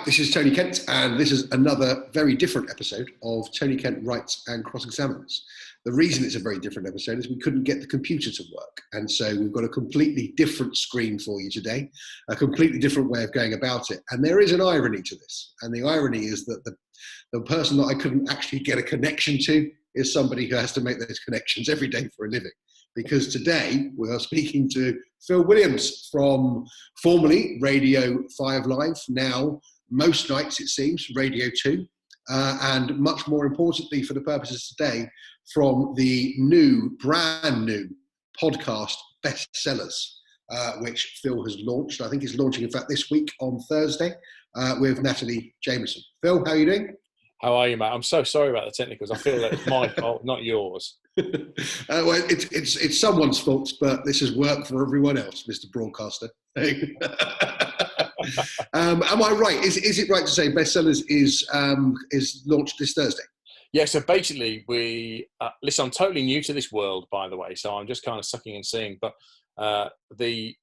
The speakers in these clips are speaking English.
this is Tony Kent, and this is another very different episode of Tony Kent Writes and Cross-Examines. The reason it's a very different episode is we couldn't get the computer to work, and so we've got a completely different screen for you today, a completely different way of going about it. And there is an irony to this, and the irony is that the person that I couldn't actually get a connection to is somebody who has to make those connections every day for a living. Because today we are speaking to Phil Williams from formerly Radio 5 Live, now most nights it seems Radio 2, and much more importantly for the purposes today, from the brand new podcast Bestsellers, which Phil has launched. I think he's launching, in fact, this week on Thursday with NATALIE JAMIESON. Phil, how are you doing? How are you, mate? I'm so sorry about the technicals. I feel that it's my fault, not yours. Well, it's someone's fault, but this has worked for everyone else, Mr. Broadcaster. Am I right? Is it right to say Bestsellers is launched this Thursday? Yeah, so basically listen, I'm totally new to this world, by the way, so I'm just kind of sucking and seeing, but the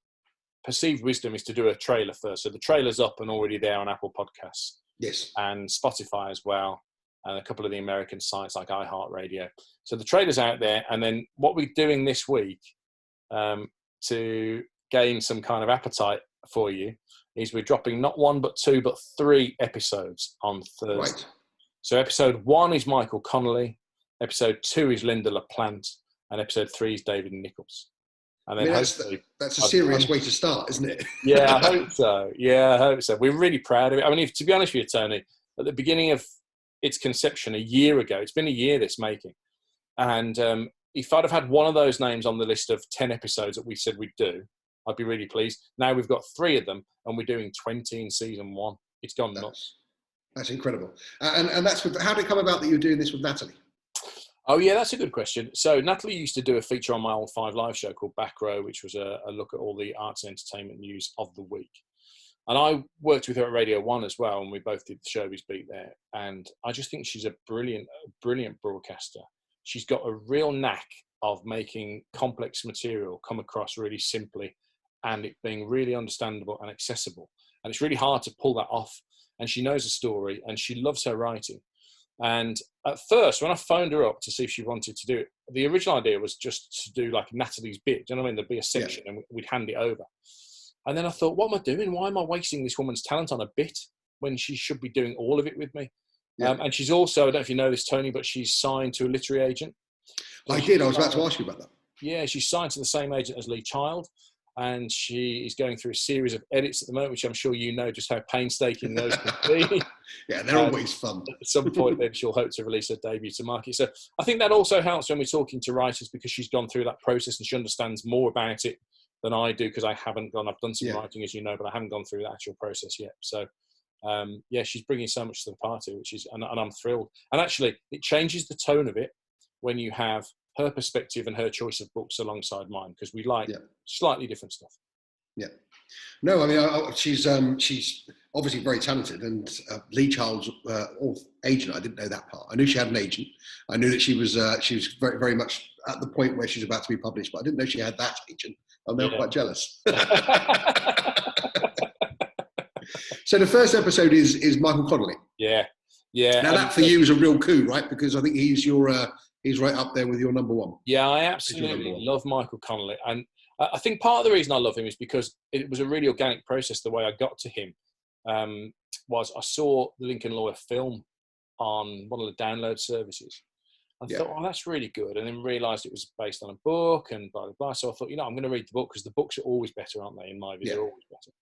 perceived wisdom is to do a trailer first. So the trailer's up and already there on Apple Podcasts. Yes. And Spotify as well, and a couple of the American sites like iHeartRadio. So the trailer's out there, and then what we're doing this week to gain some kind of appetite for you is we're dropping not one, but two, but three episodes on Thursday. Right. So episode 1 is Michael Connolly, episode 2 is Linda LaPlante, and episode 3 is David Nichols. And then that's a serious way to start, isn't it? Yeah, I hope so. Yeah, I hope so. We're really proud of it. I mean, to be honest with you, Tony, at the beginning of its conception a year ago, it's been a year this making, and if I'd have had one of those names on the list of 10 episodes that we said we'd do, I'd be really pleased. Now we've got 3 of them, and we're doing 20 in season 1. It's gone nuts. That's incredible. And that's how did it come about that you were doing this with NATALIE? Oh, yeah, that's a good question. So NATALIE used to do a feature on my old 5 Live show called Back Row, which was a look at all the arts and entertainment news of the week. And I worked with her at Radio 1 as well, and we both did the Showbiz Beat there. And I just think she's a brilliant broadcaster. She's got a real knack of making complex material come across really simply and it being really understandable and accessible. And it's really hard to pull that off. And she knows the story, and she loves her writing. And at first, when I phoned her up to see if she wanted to do it, the original idea was just to do like NATALIE's bit. Do you know what I mean? There'd be a section and we'd hand it over. And then I thought, what am I doing? Why am I wasting this woman's talent on a bit when she should be doing all of it with me? Yeah. And she's also, I don't know if you know this, Tony, but she's signed to a literary agent. I did. I was about to ask you about that. Yeah, she's signed to the same agent as Lee Child. And she is going through a series of edits at the moment, which I'm sure you know just how painstaking those can be. Yeah, they're always fun. At some point, then she'll hope to release her debut to market. So I think that also helps when we're talking to writers because she's gone through that process and she understands more about it than I do because I haven't gone. I've done some writing, as you know, but I haven't gone through the actual process yet. So, she's bringing so much to the party, which is, and I'm thrilled. And actually, it changes the tone of it when you have her perspective and her choice of books alongside mine because we like slightly different stuff. Yeah. No, I mean, she's obviously very talented, and Lee Child's agent. I didn't know that part. I knew she had an agent. I knew that she was very, very much at the point where she's about to be published, but I didn't know she had that agent. I'm now quite jealous. So the first episode is Michael Connolly. Yeah. Now that for you is a real coup, right? Because I think he's right up there with your number one. Yeah, I absolutely love Michael Connolly. And I think part of the reason I love him is because it was a really organic process. The way I got to him was I saw the Lincoln Lawyer film on one of the download services. And thought, oh, that's really good. And then realised it was based on a book and blah, blah, blah. So I thought, I'm going to read the book because the books are always better, aren't they? In my view, they're always better.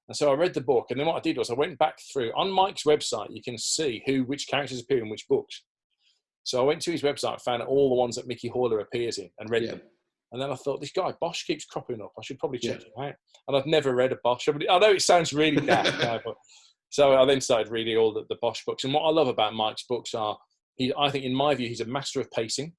And so I read the book. And then what I did was I went back through. On Mike's website, you can see which characters appear in which books. So I went to his website, found all the ones that Mickey Horler appears in and read them. And then I thought, this guy, Bosch, keeps cropping up. I should probably check him out. And I've never read a Bosch. I know it sounds really daft now, but so I then started reading all the Bosch books. And what I love about Mike's books are, I think in my view, he's a master of pacing.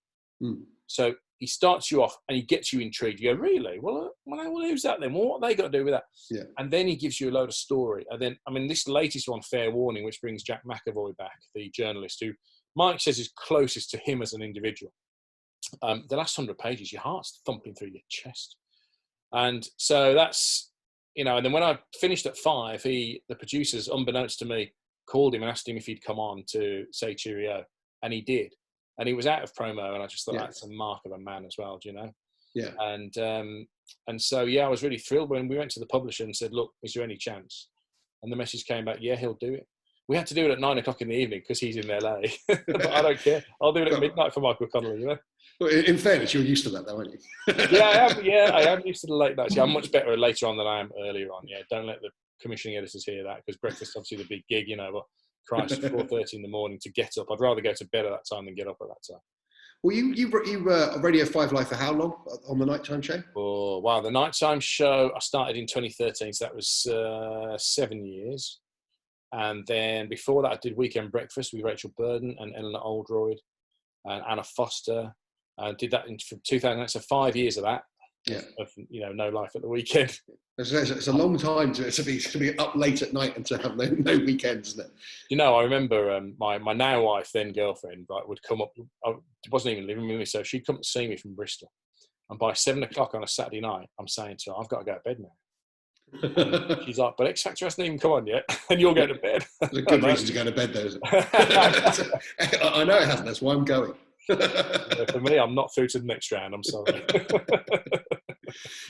Mm. So he starts you off and he gets you intrigued. You go, really? Well, who's that then? Well, what have they got to do with that? Yeah. And then he gives you a load of story. And then, this latest one, Fair Warning, which brings Jack McAvoy back, the journalist who Mike says is closest to him as an individual. The last 100 pages, your heart's thumping through your chest. And so that's you know, and then when I finished at 5, the producers, unbeknownst to me, called him and asked him if he'd come on to say cheerio, and he did. And he was out of promo, and I just thought that's a mark of a man as well, do you know? Yeah. And so, yeah, I was really thrilled when we went to the publisher and said, look, is there any chance? And the message came back, yeah, he'll do it. We had to do it at 9 o'clock in the evening because he's in LA. But I don't care. I'll do it at midnight for Michael Connolly, you know? Well, in fairness, you're used to that, though, aren't you? I am used to the late nights. Yeah, I'm much better later on than I am earlier on. Yeah, don't let the commissioning editors hear that, because breakfast obviously the big gig, you know. But Christ, 4:30 in the morning to get up. I'd rather go to bed at that time than get up at that time. Well, you were Radio 5 Live for how long on the nighttime show? Oh, wow. The nighttime show, I started in 2013, so that was 7 years. And then before that, I did Weekend Breakfast with Rachel Burden and Eleanor Oldroyd and Anna Foster. I did that from 2000, so 5 years of that. Yeah. Of, you know, no life at the weekend. It's a long time to be up late at night and to have no weekends, isn't it? You know, I remember my now wife, then girlfriend, would come up. I wasn't even living with me, so she'd come to see me from Bristol. And by 7 o'clock on a Saturday night, I'm saying to her, I've got to go to bed now. She's like, but X Factor hasn't even come on yet, and you're going to bed. It's a good reason to go to bed, though, isn't it? I know it hasn't. That's why I'm going. For me, I'm not through to the next round. I'm sorry.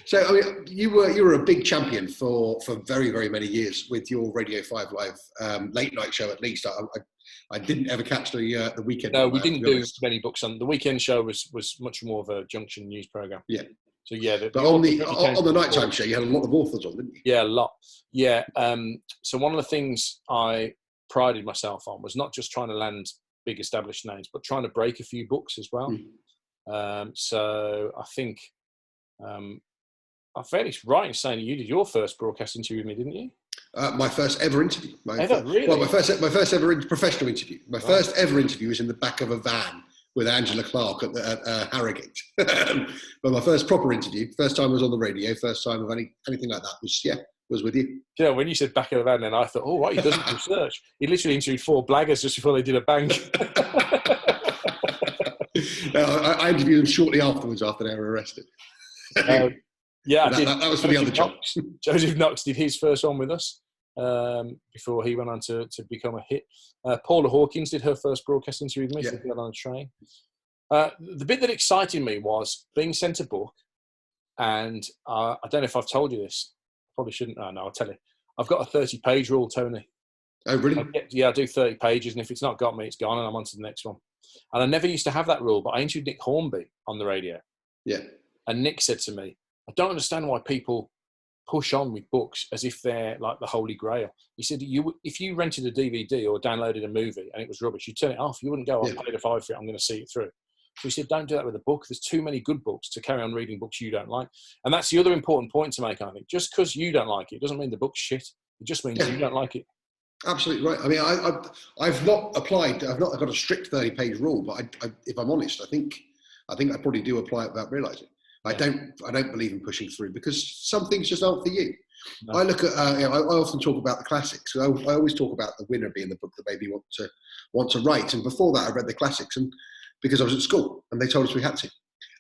So, I mean, you were a big champion for very, very many years with your Radio 5 Live late night show. At least I didn't ever catch the weekend. No, we didn't do many books on the weekend show. Was much more of a junction news program. Yeah. So yeah, but on the nighttime show, you had a lot of authors on, didn't you? Yeah, a lot. Yeah. So one of the things I prided myself on was not just trying to land big established names, but trying to break a few books as well. So I think I'm fairly right in saying you did your first broadcast interview with me, didn't you? My first ever interview. Really? Well, my first ever professional interview. My first ever interview was in the back of a van with Angela Clark at Harrogate. But my first proper interview, first time I was on the radio, first time of anything like that was with you. Yeah, when you said back of a van, then I thought, oh, right, he does research. He literally interviewed 4 blaggers just before they did a bank. I interviewed them shortly afterwards after they were arrested. Yeah, that was for the other job. Joseph Knox did his first one with us before he went on to become a hit. Paula Hawkins did her first broadcast interview with me, so we got on a train. The bit that excited me was being sent a book, and I don't know if I've told you this. Probably shouldn't. No, I'll tell you. I've got a 30-page rule, Tony. Oh, really? I do 30 pages, and if it's not got me, it's gone, and I'm on to the next one. And I never used to have that rule, but I interviewed Nick Hornby on the radio. Yeah. And Nick said to me, I don't understand why people push on with books as if they're like the Holy Grail. He said, if you rented a DVD or downloaded a movie and it was rubbish, you'd turn it off. You wouldn't go, I paid a $5 for it, I'm going to see it through. So he said, don't do that with a book. There's too many good books to carry on reading books you don't like. And that's the other important point to make, I think. Just because you don't like it doesn't mean the book's shit. It just means you don't like it. Absolutely right. I mean, I've not applied. I've not got a strict 30-page rule, but if I'm honest, I think I probably do apply it without realising. I don't believe in pushing through because some things just aren't for you. No. I look at. I often talk about the classics. I always talk about the winner being the book that made me want to write. And before that, I read the classics, and because I was at school and they told us we had to.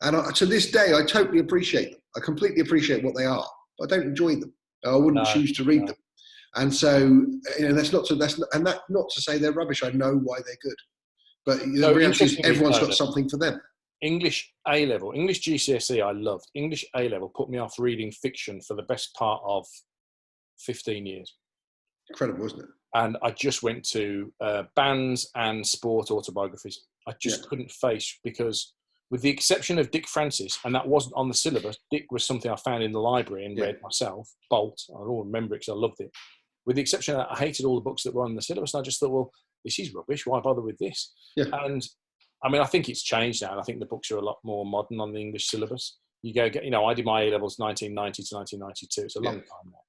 And to this day, I totally appreciate them. I completely appreciate what they are, but I don't enjoy them. I wouldn't choose to read them. And so, that's not to say they're rubbish. I know why they're good, but the reality is everyone's got something for them. English A-level, English GCSE, I loved. English A-level put me off reading fiction for the best part of 15 years. Incredible, isn't it? And I just went to bands and sport autobiographies. I just couldn't face, because with the exception of Dick Francis, and that wasn't on the syllabus, Dick was something I found in the library and read myself, Bolt, I don't remember it because I loved it. With the exception of that, I hated all the books that were on the syllabus, and I just thought, well, this is rubbish, why bother with this? Yeah. And I mean, I think it's changed now, and I think the books are a lot more modern on the English syllabus. I did my A-levels 1990 to 1992. It's a long time now.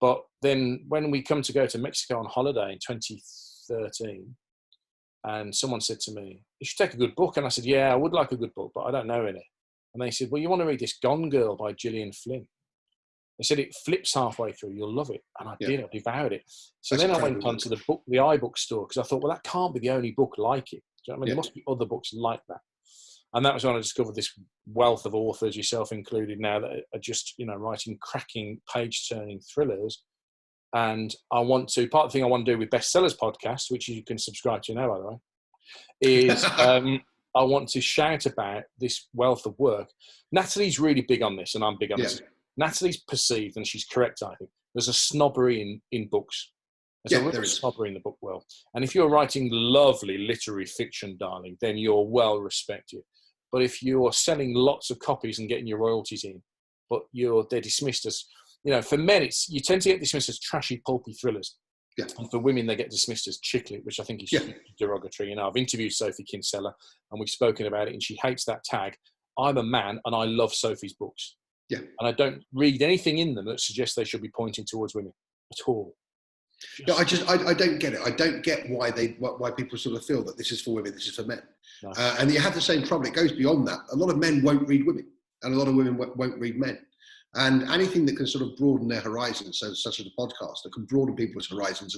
But then when we come to go to Mexico on holiday in 2013, and someone said to me, you should take a good book. And I said, yeah, I would like a good book, but I don't know any. And they said, well, you want to read this Gone Girl by Gillian Flynn? They said, it flips halfway through, you'll love it. And I did, I devoured it. So then I went on to the iBook store, because I thought, well, that can't be the only book like it. Do you know what I mean? There must be other books like that. And that was when I discovered this wealth of authors, yourself included now, that are just, writing cracking page-turning thrillers. And part of the thing I want to do with Bestsellers podcast, which you can subscribe to now, by the way, is I want to shout about this wealth of work. Natalie's really big on this, and I'm big on this. Natalie's perceived, and she's correct, I think, there's a snobbery in books. There's a real snobbery in the book world. And if you're writing lovely literary fiction, darling, then you're well respected. But if you're selling lots of copies and getting your royalties in, but they're dismissed as, for men, you tend to get dismissed as trashy, pulpy thrillers. Yeah. And for women, they get dismissed as chicklit, which I think is derogatory. I've interviewed Sophie Kinsella, and we've spoken about it, and she hates that tag. I'm a man, and I love Sophie's books. Yeah. And I don't read anything in them that suggests they should be pointing towards women at all. No, I don't get it. I don't get why people sort of feel that this is for women, this is for men. No. And you have the same problem. It goes beyond that. A lot of men won't read women, and a lot of women won't read men. And anything that can sort of broaden their horizons, such as a podcast, that can broaden people's horizons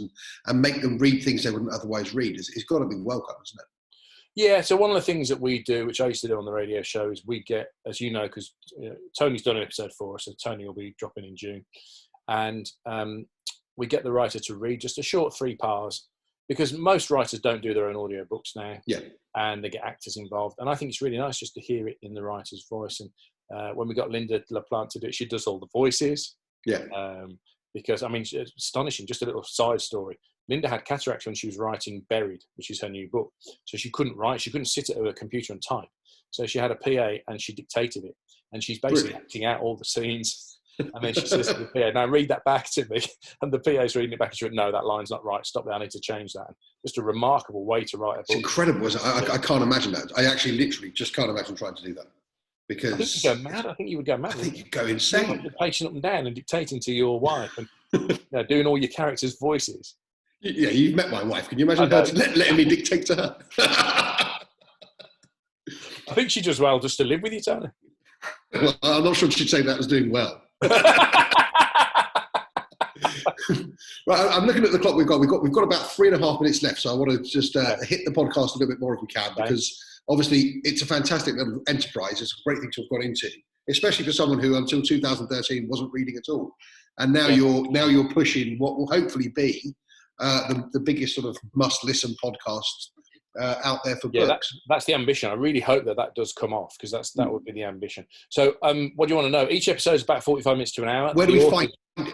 and make them read things they wouldn't otherwise read, it's got to be welcome, isn't it? Yeah, so one of the things that we do, which I used to do on the radio show, is we get, as you know, because Tony's done an episode for us, so Tony will be dropping in June, and we get the writer to read just a short 3 parts, because most writers don't do their own audio books now, and they get actors involved, and I think it's really nice just to hear it in the writer's voice. And when we got Linda LaPlante to do it, she does all the voices. Because, it's astonishing. Just a little side story. Linda had cataracts when she was writing Buried, which is her new book. So she couldn't write. She couldn't sit at her computer and type. So she had a PA and she dictated it. And she's basically acting out all the scenes. And then she says to the PA, now read that back to me. And the PA's reading it back and she went, no, that line's not right. Stop there. I need to change that. And just a remarkable way to write a book. It's incredible, isn't it? I can't imagine that. I actually literally just can't imagine trying to do that. Because I think you'd go mad. I think you would go mad. I think you'd go insane. You're pacing up and down and dictating to your wife and doing all your characters' voices. Yeah, you've met my wife. Can you imagine her letting me dictate to her? I think she does well just to live with you, Tony. Well, I'm not sure she'd say that was doing well. Right, I'm looking at the clock we've got. We've got about 3.5 minutes left, so I want to just hit the podcast a little bit more if we can, because obviously it's a fantastic little enterprise. It's a great thing to have got into, especially for someone who until 2013 wasn't reading at all, and now you're pushing what will hopefully be the biggest sort of must-listen podcast out there for books. That's the ambition. I really hope that does come off, because that would be the ambition. So what do you want to know? Each episode is about 45 minutes to an hour. Where do we find it?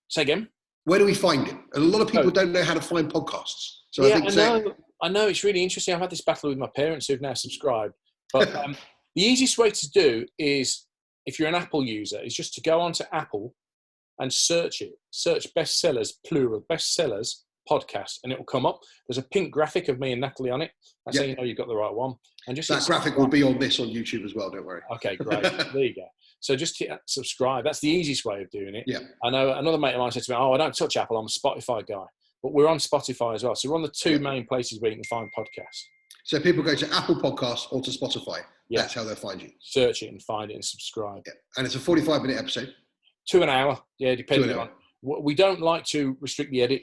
Say again? Where do we find it? And a lot of people don't know how to find podcasts. So I know. It's really interesting. I've had this battle with my parents who've now subscribed. But the easiest way to do is, if you're an Apple user, is just to go onto Apple and search it. Search Bestsellers, plural, Bestsellers podcast, and it will come up. There's a pink graphic of me and Natalie on it. That's how you know you've got the right one. And just that graphic will be on YouTube as well, don't worry. Okay, great. There you go. So just hit subscribe. That's the easiest way of doing it. Yeah. I know another mate of mine said to me, I don't touch Apple, I'm a Spotify guy. But we're on Spotify as well. So we're on the 2 main places where you can find podcasts. So people go to Apple Podcasts or to Spotify. That's how they'll find you. Search it and find it and subscribe. Yeah. And it's a 45-minute episode. 2 an hour. Yeah, depending on. We don't like to restrict the edit.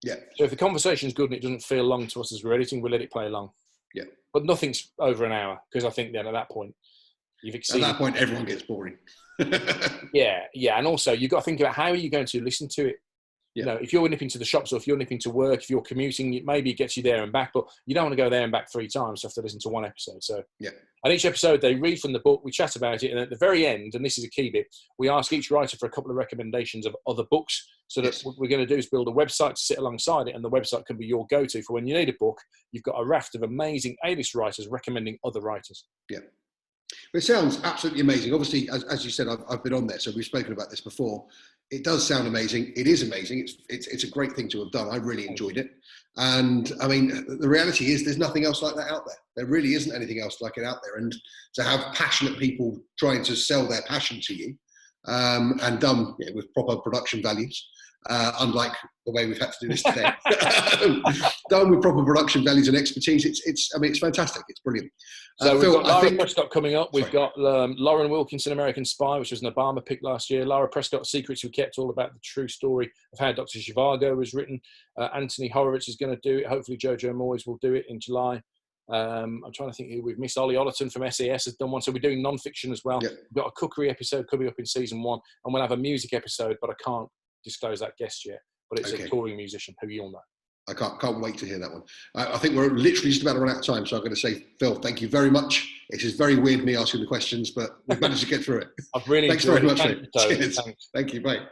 Yeah. So if the conversation's good and it doesn't feel long to us as we're editing, we'll let it play long. Yeah. But nothing's over an hour, because I think then at that point, you've exceeded. At that point, everyone gets boring. Yeah. And also, you've got to think about how are you going to listen to it. Yeah. If you're nipping to the shops, or if you're nipping to work, if you're commuting, maybe it gets you there and back, but you don't want to go there and back 3 times. You have to listen to one episode. So at each episode, they read from the book, we chat about it, and at the very end, and this is a key bit, we ask each writer for a couple of recommendations of other books. So that what we're going to do is build a website to sit alongside it, and the website can be your go-to for when you need a book. You've got a raft of amazing A-list writers recommending other writers. Yeah. It sounds absolutely amazing. Obviously, as you said, I've been on there, so we've spoken about this before. It does sound amazing. It is amazing. It's a great thing to have done. I really enjoyed it. And I mean, the reality is there's nothing else like that out there. There really isn't anything else like it out there. And to have passionate people trying to sell their passion to you, and done with proper production values, unlike the way we've had to do this today, done with proper production values and expertise. It's fantastic. It's brilliant. So we've got Lara Prescott coming up. We've got Lauren Wilkinson, American Spy, which was an Obama pick last year. Lara Prescott, Secrets We Kept, all about the true story of how Dr. Zhivago was written. Anthony Horowitz is going to do it. Hopefully Jojo Moyes will do it in July. I'm trying to think who we've missed. Ollie Ollerton from SAS has done one. So we're doing non-fiction as well. Yep. We've got a cookery episode coming up in season 1, and we'll have a music episode, but I can't disclose that guest yet. But it's a touring musician who you'll know. I can't wait to hear that one. I think we're literally just about to run out of time, so I'm going to say, Phil, thank you very much. It is very weird me asking the questions, but we've managed to get through it. I've really Thanks enjoyed very it. much. Thank you, Cheers. Thank you. Bye.